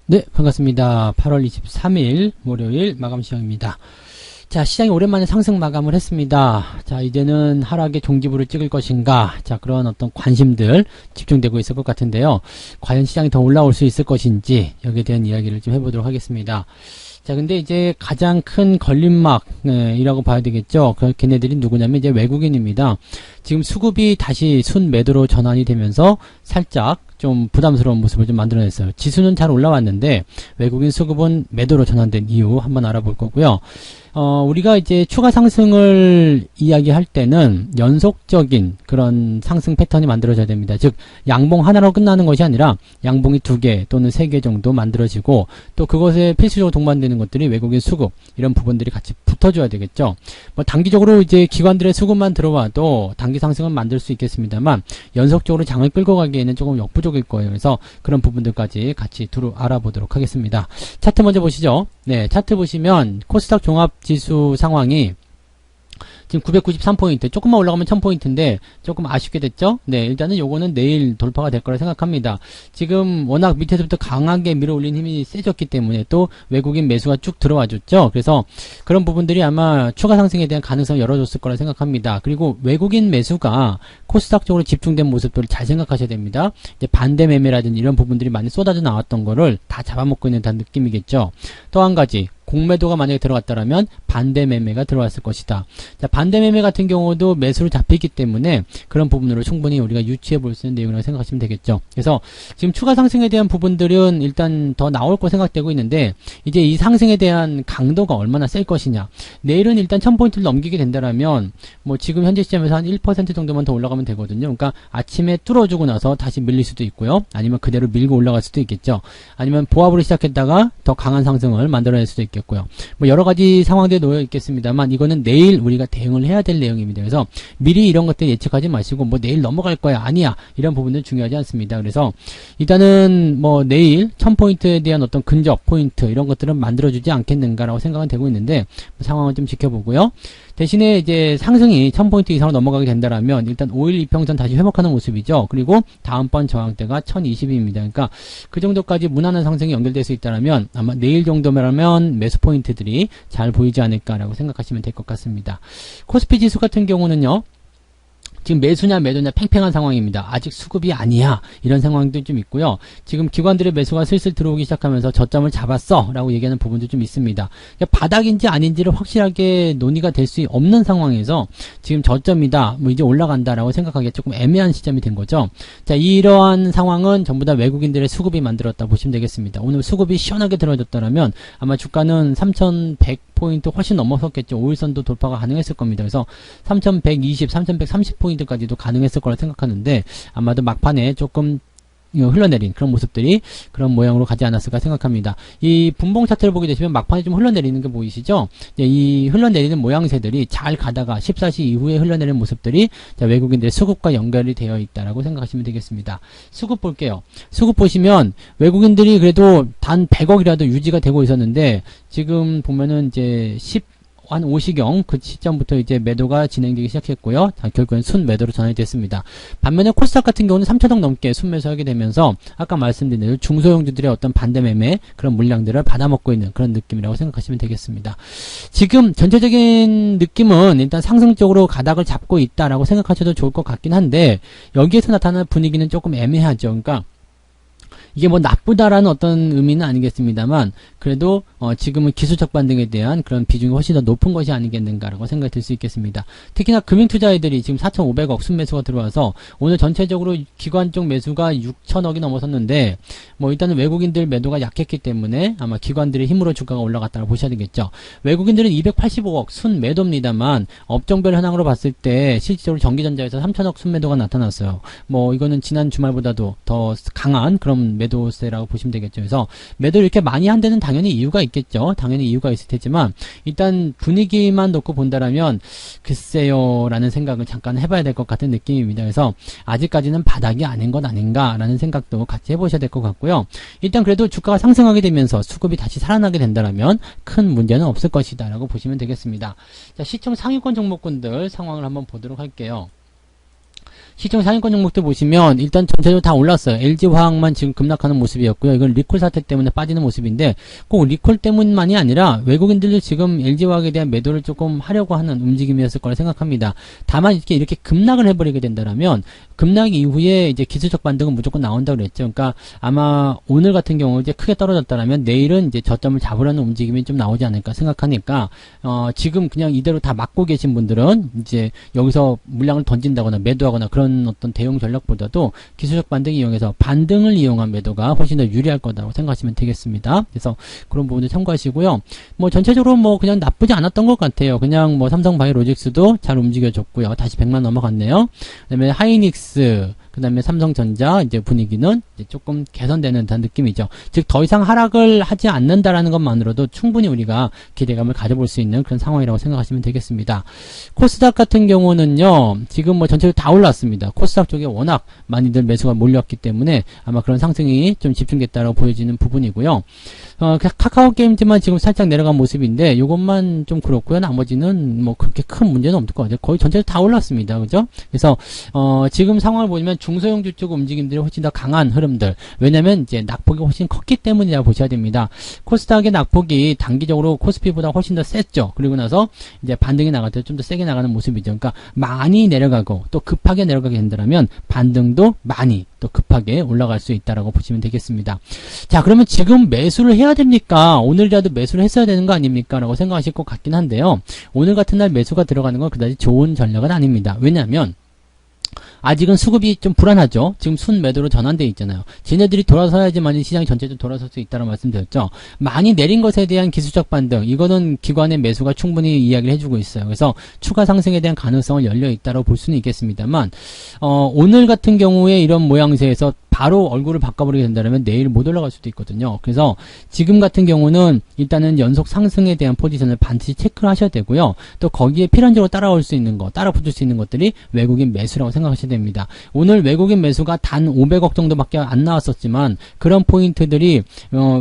네, 반갑습니다. 8월 23일 월요일 마감 시간입니다. 자, 시장이 오랜만에 상승 마감을 했습니다. 자, 이제는 하락의 종지부를 찍을 것인가? 자, 그런 어떤 관심들 집중되고 있을 것 같은데요. 과연 시장이 더 올라올 수 있을 것인지 여기에 대한 이야기를 좀 해보도록 하겠습니다. 자, 근데 이제 가장 큰 걸림막이라고 봐야 되겠죠. 걔네들이 누구냐면 이제 외국인입니다. 지금 수급이 다시 순 매도로 전환이 되면서 살짝 좀 부담스러운 모습을 좀 만들어냈어요. 지수는 잘 올라왔는데 외국인 수급은 매도로 전환된 이유 한번 알아볼 거고요. 우리가 이제 추가 상승을 이야기할 때는 연속적인 그런 상승 패턴이 만들어져야 됩니다. 즉 양봉 하나로 끝나는 것이 아니라 양봉이 2개 또는 3개 정도 만들어지고 또 그것에 필수적으로 동반되는 것들이 외국인 수급 이런 부분들이 같이 붙어줘야 되겠죠. 뭐 단기적으로 이제 기관들의 수급만 들어와도 단기 상승은 만들 수 있겠습니다만 연속적으로 장을 끌고 가기에는 조금 역부족일 거예요. 그래서 그런 부분들까지 같이 두루 알아보도록 하겠습니다. 차트 먼저 보시죠. 네, 차트 보시면 코스닥 종합지수 상황이 지금 993포인트, 조금만 올라가면 1000포인트인데 조금 아쉽게 됐죠? 네, 일단은 요거는 내일 돌파가 될 거라 생각합니다. 지금 워낙 밑에서부터 강하게 밀어올린 힘이 세졌기 때문에 또 외국인 매수가 쭉 들어와 줬죠? 그래서 그런 부분들이 아마 추가 상승에 대한 가능성을 열어줬을 거라 생각합니다. 그리고 외국인 매수가 코스닥 쪽으로 집중된 모습들을 잘 생각하셔야 됩니다. 이제 반대 매매라든지 이런 부분들이 많이 쏟아져 나왔던 거를 다 잡아먹고 있는 듯한 느낌이겠죠? 또 한 가지. 공매도가 만약에 들어갔다라면 반대 매매가 들어왔을 것이다. 자, 반대 매매 같은 경우도 매수로 잡히기 때문에 그런 부분으로 충분히 우리가 유추해 볼 수 있는 내용이라고 생각하시면 되겠죠. 그래서 지금 추가 상승에 대한 부분들은 일단 더 나올 거 생각되고 있는데 이제 이 상승에 대한 강도가 얼마나 셀 것이냐. 내일은 일단 1000포인트를 넘기게 된다라면 뭐 지금 현재 시점에서 한 1% 정도만 더 올라가면 되거든요. 그러니까 아침에 뚫어주고 나서 다시 밀릴 수도 있고요. 아니면 그대로 밀고 올라갈 수도 있겠죠. 아니면 보합으로 시작했다가 더 강한 상승을 만들어낼 수도 있겠고 뭐 여러 가지 상황들이 놓여 있겠습니다만 이거는 내일 우리가 대응을 해야 될 내용입니다. 그래서 미리 이런 것들 예측하지 마시고 뭐 내일 넘어갈 거야 아니야 이런 부분은 중요하지 않습니다. 그래서 일단은 뭐 내일 1000포인트에 대한 어떤 근접 포인트 이런 것들은 만들어주지 않겠는가라고 생각은 되고 있는데 상황을 좀 지켜보고요. 대신에 이제 상승이 1000포인트 이상으로 넘어가게 된다라면 일단 5일 이평선 다시 회복하는 모습이죠. 그리고 다음번 저항대가 1020입니다. 그러니까 그 정도까지 무난한 상승이 연결될 수 있다라면 아마 내일 정도면 매수 포인트들이 잘 보이지 않을까라고 생각하시면 될 것 같습니다. 코스피 지수 같은 경우는요. 지금 매수냐 매도냐 팽팽한 상황입니다. 아직 수급이 아니야 이런 상황도 좀 있고요. 지금 기관들의 매수가 슬슬 들어오기 시작하면서 저점을 잡았어 라고 얘기하는 부분도 좀 있습니다. 그러니까 바닥인지 아닌지를 확실하게 논의가 될 수 없는 상황에서 지금 저점이다 뭐 이제 올라간다 라고 생각하기가 조금 애매한 시점이 된 거죠. 자, 이러한 상황은 전부 다 외국인들의 수급이 만들었다 보시면 되겠습니다. 오늘 수급이 시원하게 들어졌다면 아마 주가는 3100포인트 훨씬 넘어섰겠죠. 5일선도 돌파가 가능했을 겁니다. 그래서 3120, 3130포인트까지도 가능했을 거라 생각하는데 아마도 막판에 조금 흘러내린 그런 모습들이 그런 모양으로 가지 않았을까 생각합니다. 이 분봉 차트를 보게 되시면 막판에 좀 흘러내리는 게 보이시죠? 이 흘러내리는 모양새들이 잘 가다가 14시 이후에 흘러내리는 모습들이 외국인들의 수급과 연결이 되어 있다라고 생각하시면 되겠습니다. 수급 볼게요. 수급 보시면 외국인들이 그래도 단 100억이라도 유지가 되고 있었는데 지금 보면은 이제 한 5시경 그 시점부터 이제 매도가 진행되기 시작했고요. 결국엔 순 매도로 전환이 됐습니다. 반면에 코스닥 같은 경우는 3천억 넘게 순 매수하게 되면서 아까 말씀드린 대로 중소형주들의 어떤 반대 매매 그런 물량들을 받아먹고 있는 그런 느낌이라고 생각하시면 되겠습니다. 지금 전체적인 느낌은 일단 상승적으로 가닥을 잡고 있다라고 생각하셔도 좋을 것 같긴 한데 여기에서 나타나는 분위기는 조금 애매하죠. 그러니까 이게 뭐 나쁘다라는 어떤 의미는 아니겠습니다만 그래도 지금은 기술적 반등에 대한 그런 비중이 훨씬 더 높은 것이 아니겠는가라고 생각이 들 수 있겠습니다. 특히나 금융투자애들이 지금 4,500억 순매수가 들어와서 오늘 전체적으로 기관 쪽 매수가 6천억이 넘어섰는데 뭐 일단은 외국인들 매도가 약했기 때문에 아마 기관들의 힘으로 주가가 올라갔다고 보셔야 되겠죠. 외국인들은 285억 순 매도입니다만 업종별 현황으로 봤을 때 실질적으로 전기전자에서 3천억 순매도가 나타났어요. 뭐 이거는 지난 주말보다도 더 강한 그런 매도세라고 보시면 되겠죠. 그래서 매도를 이렇게 많이 한 데는 당연히 이유가 있겠죠. 당연히 이유가 있을 테지만 일단 분위기만 놓고 본다라면 글쎄요 라는 생각을 잠깐 해봐야 될 것 같은 느낌입니다. 그래서 아직까지는 바닥이 아닌 것 아닌가라는 생각도 같이 해보셔야 될 것 같고요. 일단 그래도 주가가 상승하게 되면서 수급이 다시 살아나게 된다면 큰 문제는 없을 것이다 라고 보시면 되겠습니다. 자, 시총 상위권 종목군들 상황을 한번 보도록 할게요. 시총 상위권 종목들 보시면 일단 전체적으로 다 올랐어요. LG화학만 지금 급락하는 모습이었고요. 이건 리콜 사태 때문에 빠지는 모습인데 꼭 리콜 때문만이 아니라 외국인들도 지금 LG화학에 대한 매도를 조금 하려고 하는 움직임이었을 거라 생각합니다. 다만 이렇게 급락을 해버리게 된다면 급락 이후에 이제 기술적 반등은 무조건 나온다고 그랬죠. 그러니까 아마 오늘 같은 경우 이제 크게 떨어졌다면 내일은 이제 저점을 잡으려는 움직임이 좀 나오지 않을까 생각하니까 지금 그냥 이대로 다 막고 계신 분들은 이제 여기서 물량을 던진다거나 매도하거나 그런 어떤 대응 전략보다도 기술적 반등을 이용해서 반등을 이용한 매도가 훨씬 더 유리할 거다라고 생각하시면 되겠습니다. 그래서 그런 부분들 참고하시고요. 뭐 전체적으로 뭐 그냥 나쁘지 않았던 것 같아요. 그냥 뭐 삼성바이오로직스도 잘 움직여줬고요. 다시 100만 넘어갔네요. 그다음에 하이닉스, 그 다음에 삼성전자 이제 분위기는 이제 조금 개선되는 듯한 느낌이죠. 즉 더 이상 하락을 하지 않는다라는 것만으로도 충분히 우리가 기대감을 가져볼 수 있는 그런 상황이라고 생각하시면 되겠습니다. 코스닥 같은 경우는요, 지금 뭐 전체적으로 다 올랐습니다. 코스닥 쪽에 워낙 많이들 매수가 몰렸기 때문에 아마 그런 상승이 좀 집중됐다라고 보여지는 부분이고요. 카카오 게임즈만 지금 살짝 내려간 모습인데 이것만 좀 그렇고요. 나머지는 뭐 그렇게 큰 문제는 없을 것 같아요. 거의 전체적으로 다 올랐습니다. 그죠? 그래서 지금 상황을 보면 중소형주 쪽 움직임들이 훨씬 더 강한 흐름들. 왜냐면 이제 낙폭이 훨씬 컸기 때문이라고 보셔야 됩니다. 코스닥의 낙폭이 단기적으로 코스피보다 훨씬 더 셌죠. 그리고 나서 이제 반등이 나갈 때 좀 더 세게 나가는 모습이죠. 그러니까 많이 내려가고 또 급하게 내려가게 된다면 반등도 많이 또 급하게 올라갈 수 있다라고 보시면 되겠습니다. 자, 그러면 지금 매수를 해야 됩니까? 오늘이라도 매수를 했어야 되는 거 아닙니까? 라고 생각하실 것 같긴 한데요. 오늘 같은 날 매수가 들어가는 건 그다지 좋은 전략은 아닙니다. 왜냐하면 아직은 수급이 좀 불안하죠. 지금 순매도로 전환되어 있잖아요. 쟤네들이 돌아서야지만 시장이 전체적으로 돌아설 수 있다는 말씀드렸죠. 많이 내린 것에 대한 기술적 반등, 이거는 기관의 매수가 충분히 이야기를 해주고 있어요. 그래서 추가 상승에 대한 가능성을 열려 있다고 볼 수는 있겠습니다만 오늘 같은 경우에 이런 모양새에서 바로 얼굴을 바꿔버리게 된다면 내일 못 올라갈 수도 있거든요. 그래서 지금 같은 경우는 일단은 연속 상승에 대한 포지션을 반드시 체크를 하셔야 되고요. 또 거기에 필연적으로 따라올 수 있는 거, 따라 붙을 수 있는 것들이 외국인 매수라고 생각하셔야 됩니다. 오늘 외국인 매수가 단 500억 정도밖에 안 나왔었지만 그런 포인트들이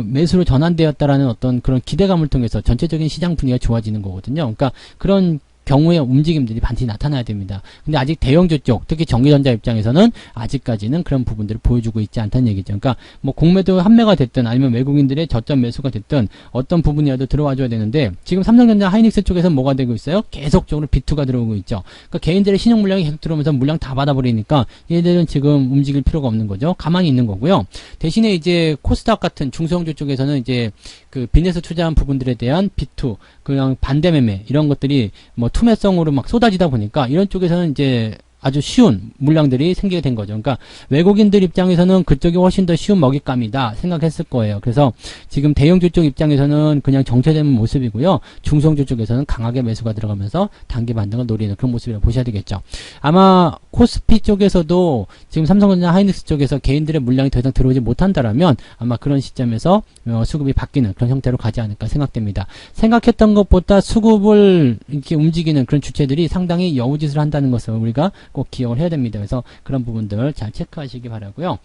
매수로 전환되었다라는 어떤 그런 기대감을 통해서 전체적인 시장 분위기가 좋아지는 거거든요. 그러니까 그런 경우의 움직임들이 반드시 나타나야 됩니다. 근데 아직 대형주 쪽, 특히 전기전자 입장에서는 아직까지는 그런 부분들을 보여주고 있지 않다는 얘기죠. 그러니까 뭐 공매도 환매가 됐든 아니면 외국인들의 저점 매수가 됐든 어떤 부분이라도 들어와줘야 되는데 지금 삼성전자 하이닉스 쪽에서 뭐가 되고 있어요? 계속적으로 B2가 들어오고 있죠. 그러니까 개인들의 신용 물량이 계속 들어오면서 물량 다 받아버리니까 얘들은 지금 움직일 필요가 없는 거죠. 가만히 있는 거고요. 대신에 이제 코스닥 같은 중소형주 쪽에서는 이제 그 빚내서 투자한 부분들에 대한 B2, 그냥 반대 매매 이런 것들이 뭐 투매성으로 막 쏟아지다 보니까 이런 쪽에서는 이제 아주 쉬운 물량들이 생기게 된 거죠. 그러니까 외국인들 입장에서는 그쪽이 훨씬 더 쉬운 먹잇감이다 생각했을 거예요. 그래서 지금 대형주 쪽 입장에서는 그냥 정체되는 모습이고요. 중소형주 쪽에서는 강하게 매수가 들어가면서 단기 반등을 노리는 그런 모습이라고 보셔야 되겠죠. 아마 코스피 쪽에서도 지금 삼성전자 하이닉스 쪽에서 개인들의 물량이 더 이상 들어오지 못한다라면 아마 그런 시점에서 수급이 바뀌는 그런 형태로 가지 않을까 생각됩니다. 생각했던 것보다 수급을 이렇게 움직이는 그런 주체들이 상당히 여우짓을 한다는 것을 우리가 꼭 기억을 해야 됩니다. 그래서 그런 부분들 잘 체크하시기 바라고요.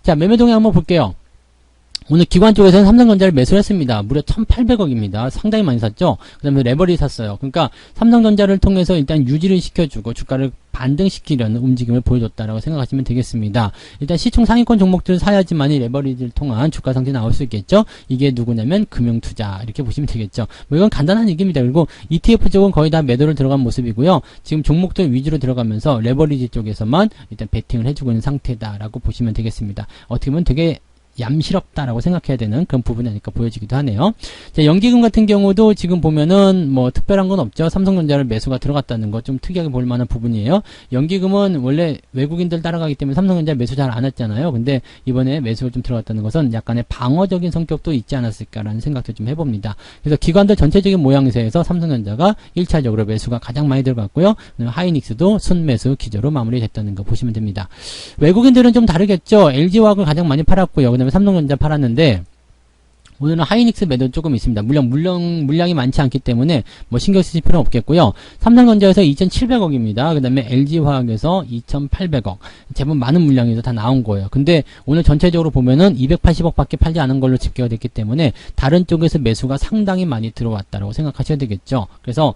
자, 매매 동향 한번 볼게요. 오늘 기관 쪽에서는 삼성전자를 매수를 했습니다. 무려 1,800억입니다. 상당히 많이 샀죠. 그 다음에 레버리 샀어요. 그러니까 삼성전자를 통해서 일단 유지를 시켜주고 주가를 반등시키려는 움직임을 보여줬다라고 생각하시면 되겠습니다. 일단 시총 상위권 종목들을 사야지만이 레버리지를 통한 주가 상승이 나올 수 있겠죠. 이게 누구냐면 금융투자 이렇게 보시면 되겠죠. 뭐 이건 간단한 얘기입니다. 그리고 ETF 쪽은 거의 다 매도를 들어간 모습이고요. 지금 종목들 위주로 들어가면서 레버리지 쪽에서만 일단 베팅을 해주고 있는 상태다라고 보시면 되겠습니다. 어떻게 보면 되게 얌시럽다라고 생각해야 되는 그런 부분이 아닐까 보여지기도 하네요. 자, 연기금 같은 경우도 지금 보면은 뭐 특별한 건 없죠. 삼성전자를 매수가 들어갔다는 거 좀 특이하게 볼 만한 부분이에요. 연기금은 원래 외국인들 따라가기 때문에 삼성전자 매수 잘 안 했잖아요. 근데 이번에 매수가 좀 들어갔다는 것은 약간의 방어적인 성격도 있지 않았을까라는 생각도 좀 해봅니다. 그래서 기관들 전체적인 모양새에서 삼성전자가 1차적으로 매수가 가장 많이 들어갔고요. 하이닉스도 순매수 기조로 마무리됐다는 거 보시면 됩니다. 외국인들은 좀 다르겠죠. LG화학을 가장 많이 팔았고요. 그다음에 삼성전자 팔았는데 오늘은 하이닉스 매도 조금 있습니다. 물량이 많지 않기 때문에 뭐 신경 쓰실 필요는 없겠고요. 삼성전자에서 2,700억입니다. 그 다음에 LG화학에서 2,800억. 제법 많은 물량이 다 나온 거예요. 근데 오늘 전체적으로 보면은 280억밖에 팔지 않은 걸로 집계가 됐기 때문에 다른 쪽에서 매수가 상당히 많이 들어왔다고 생각하셔야 되겠죠. 그래서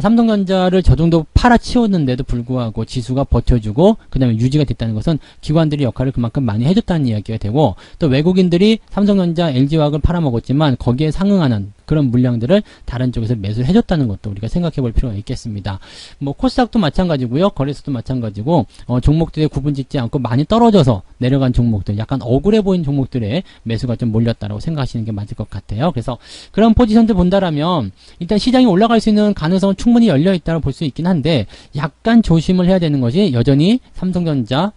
삼성전자를 저 정도 팔아치웠는데도 불구하고 지수가 버텨주고 그 다음에 유지가 됐다는 것은 기관들이 역할을 그만큼 많이 해줬다는 이야기가 되고, 또 외국인들이 삼성전자, LG화학을 팔아먹었지만 거기에 상응하는 그런 물량들을 다른 쪽에서 매수를 해줬다는 것도 우리가 생각해 볼 필요가 있겠습니다. 뭐 코스닥도 마찬가지고요. 거래소도 마찬가지고 종목들에 구분 짓지 않고 많이 떨어져서 내려간 종목들, 약간 억울해 보인 종목들에 매수가 좀 몰렸다고 생각하시는 게 맞을 것 같아요. 그래서 그런 포지션들 본다라면 일단 시장이 올라갈 수 있는 가능성은 충분히 열려 있다고 볼 수 있긴 한데, 약간 조심을 해야 되는 것이 여전히 삼성전자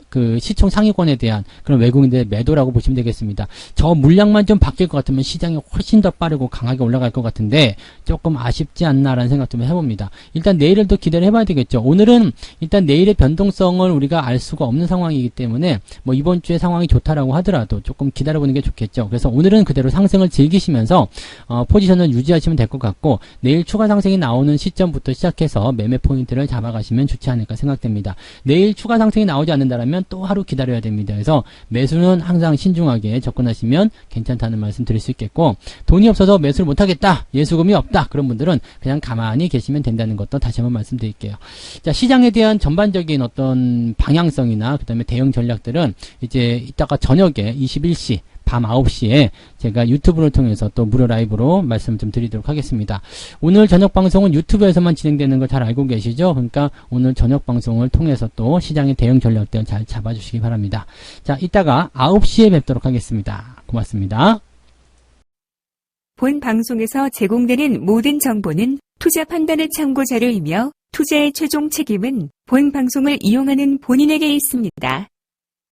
그 시총 상위권에 대한 그런 외국인들의 매도라고 보시면 되겠습니다. 저 물량만 좀 바뀔 것 같으면 시장이 훨씬 더 빠르고 강하게 올라갈 것 같은데 조금 아쉽지 않나라는 생각 좀 해봅니다. 일단 내일을 또 기대를 해봐야 되겠죠. 오늘은 일단 내일의 변동성을 우리가 알 수가 없는 상황이기 때문에 뭐 이번 주에 상황이 좋다라고 하더라도 조금 기다려보는 게 좋겠죠. 그래서 오늘은 그대로 상승을 즐기시면서 포지션을 유지하시면 될 것 같고, 내일 추가 상승이 나오는 시점부터 시작해서 매매 포인트를 잡아가시면 좋지 않을까 생각됩니다. 내일 추가 상승이 나오지 않는다면 또 하루 기다려야 됩니다. 그래서 매수는 항상 신중하게 접근하시면 괜찮다는 말씀 드릴 수 있겠고, 돈이 없어서 매수를 못하겠다, 예수금이 없다, 그런 분들은 그냥 가만히 계시면 된다는 것도 다시 한번 말씀드릴게요. 자, 시장에 대한 전반적인 어떤 방향성이나 그 다음에 대응 전략들은 이제 이따가 저녁에 21시 밤 9시에 제가 유튜브를 통해서 또 무료 라이브로 말씀 좀 드리도록 하겠습니다. 오늘 저녁 방송은 유튜브에서만 진행되는 걸 잘 알고 계시죠? 그러니까 오늘 저녁 방송을 통해서 또 시장의 대응 전략들 잘 잡아주시기 바랍니다. 자, 이따가 9시에 뵙도록 하겠습니다. 고맙습니다. 본 방송에서 제공되는 모든 정보는 투자 판단의 참고 자료이며 투자의 최종 책임은 본 방송을 이용하는 본인에게 있습니다.